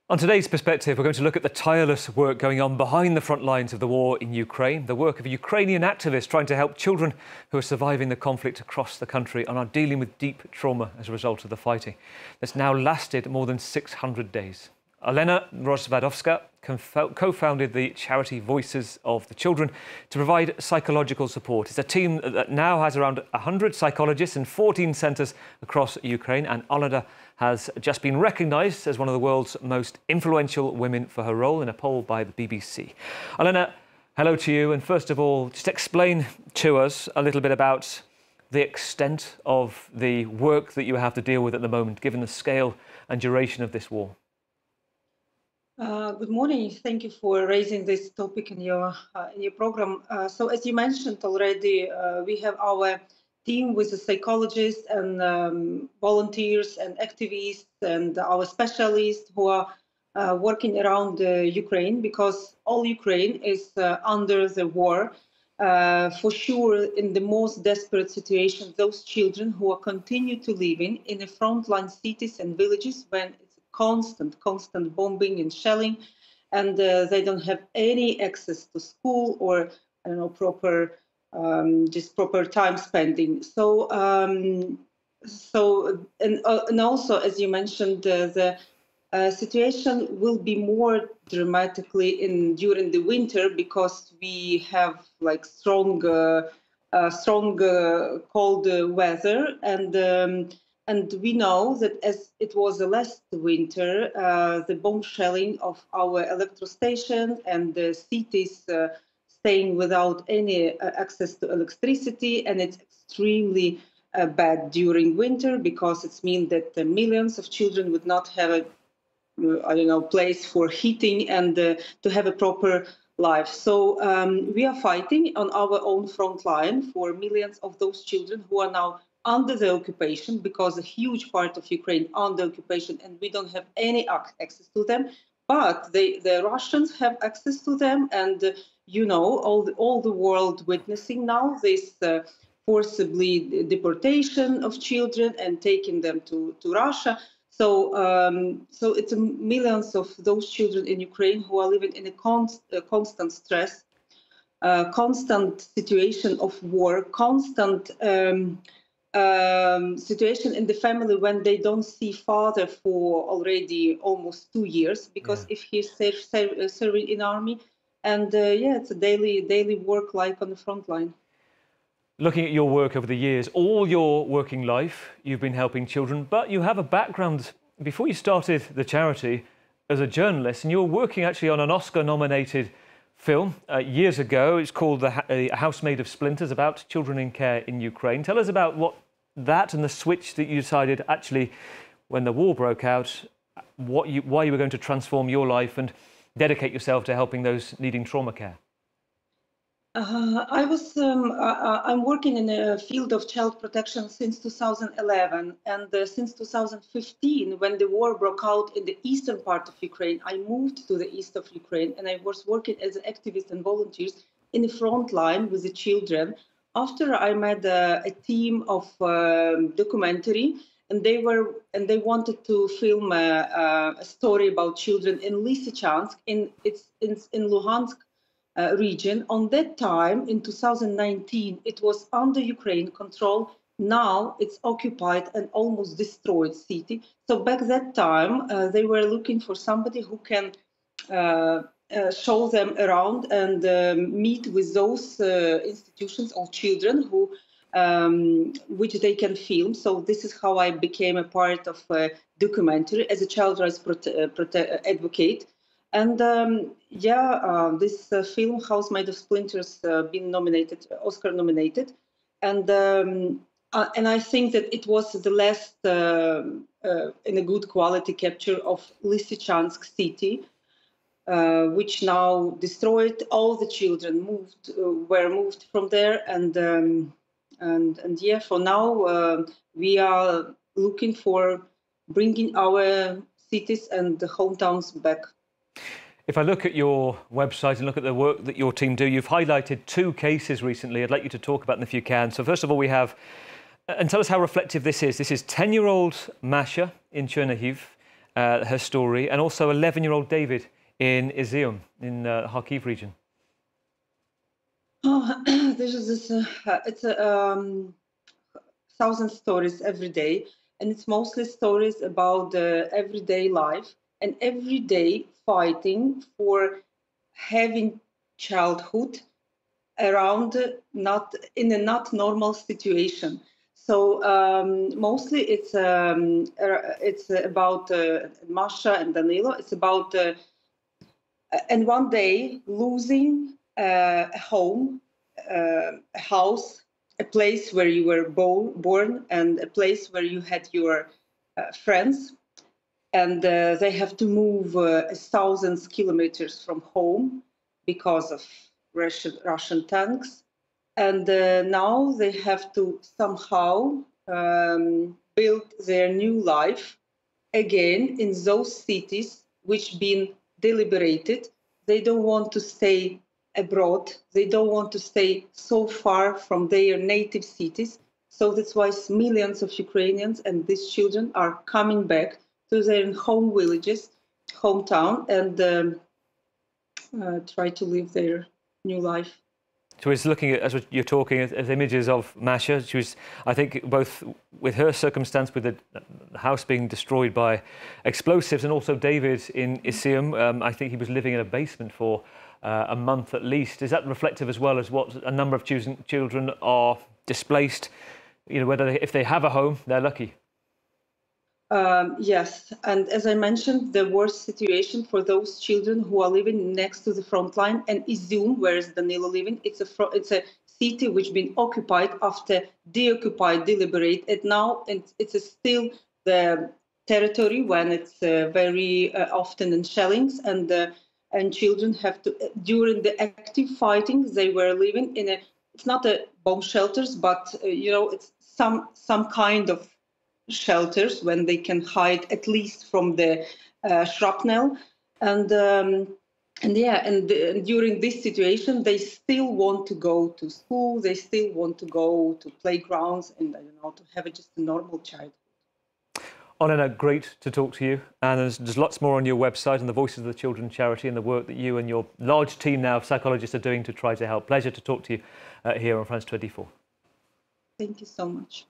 On today's Perspective, we're going to look at the tireless work going on behind the front lines of the war in Ukraine, the work of Ukrainian activists trying to help children who are surviving the conflict across the country and are dealing with deep trauma as a result of the fighting that's now lasted more than 600 days. Olena Rozvadovska co-founded the charity Voices of the Children to provide psychological support. It's a team that now has around 100 psychologists in 14 centres across Ukraine, and Olena has just been recognised as one of the world's most influential women for her role in a poll by the BBC. Olena, hello to you, and first of all, just explain to us a little bit about the extent of the work that you have to deal with at the moment, given the scale and duration of this war. Good morning. Thank you for raising this topic in your program. So, as you mentioned already, we have our team with the psychologists and volunteers and activists and our specialists who are working around Ukraine, because all Ukraine is under the war. For sure, in the most desperate situation, those children who are continue to live in the frontline cities and villages when constant bombing and shelling, and they don't have any access to school or proper time spending. So and also, as you mentioned, the situation will be more dramatically during the winter, because we have strong cold weather, and we know that as it was the last winter, the bomb shelling of our electro station and the cities staying without any access to electricity, and it's extremely bad during winter, because it means that millions of children would not have a place for heating and to have a proper life. So we are fighting on our own front line for millions of those children who are now under the occupation, because a huge part of Ukraine under occupation, and we don't have any access to them. But the Russians have access to them, and all the world witnessing now this forcibly deportation of children and taking them to Russia. So it's millions of those children in Ukraine who are living in a constant stress, constant situation of war, constant situation in the family when they don't see father for already almost 2 years, because if he's serving in army, and it's a daily work like on the front line. Looking at your work over the years, all your working life, you've been helping children, but you have a background before you started the charity as a journalist, and you were working actually on an Oscar-nominated film years ago. It's called A Housemaid of Splinters, about children in care in Ukraine. Tell us about that and the switch that you decided, actually, when the war broke out, why you were going to transform your life and dedicate yourself to helping those needing trauma care. I'm working in the field of child protection since 2011, and since 2015, when the war broke out in the eastern part of Ukraine, I moved to the east of Ukraine, and I was working as an activist and volunteers in the front line with the children. After I met a team of documentary, and they wanted to film a story about children in Lysychansk, in Luhansk region. On that time, in 2019, it was under Ukraine control. Now it's occupied and almost destroyed city. So back that time, they were looking for somebody who can show them around and meet with those institutions of children which they can film. So this is how I became a part of a documentary as a child rights advocate. And this film, Housemaid of Splinters, been nominated, Oscar nominated, and I think that it was the last in a good quality capture of Lysychansk city, which now destroyed. All the children were moved from there, and for now we are looking for bringing our cities and the hometowns back. If I look at your website and look at the work that your team do, you've highlighted 2 cases recently I'd like you to talk about them if you can. So first of all, we have, and tell us how reflective this is. This is 10-year-old Masha in Chernihiv, her story, and also 11-year-old David in Izium in the Kharkiv region. Oh, it's a 1,000 stories every day, and it's mostly stories about the everyday life and everyday fighting for having childhood around not in a not normal situation. So mostly it's about Masha and Danilo. It's about and one day losing a home, a house, a place where you were born, and a place where you had your friends, and they have to move 1,000 kilometers from home because of Russian tanks, and now they have to somehow build their new life again in those cities which been deliberated. They don't want to stay abroad. They don't want to stay so far from their native cities. So that's why millions of Ukrainians and these children are coming back to their home villages, hometown, and try to live their new life. So it's looking at, as you're talking, as images of Masha. She was, I think, both with her circumstance, with the house being destroyed by explosives, and also David in Izium. I think he was living in a basement for a month at least. Is that reflective as well as what a number of children are displaced? You know, whether if they have a home, they're lucky. Yes, and as I mentioned, the worst situation for those children who are living next to the front line, and Izium, where is Danilo living, it's a city which been occupied after deoccupied, deliberated now, and it's still the territory when it's very often in shellings, and children have to, during the active fighting, they were living in it's not a bomb shelters, but it's some kind of shelters when they can hide at least from the shrapnel, and during this situation they still want to go to school, they still want to go to playgrounds, and to have just a normal childhood. Olena, great to talk to you, and there's lots more on your website and the Voices of the Children charity and the work that you and your large team now of psychologists are doing to try to help. Pleasure to talk to you here on France 24. Thank you so much.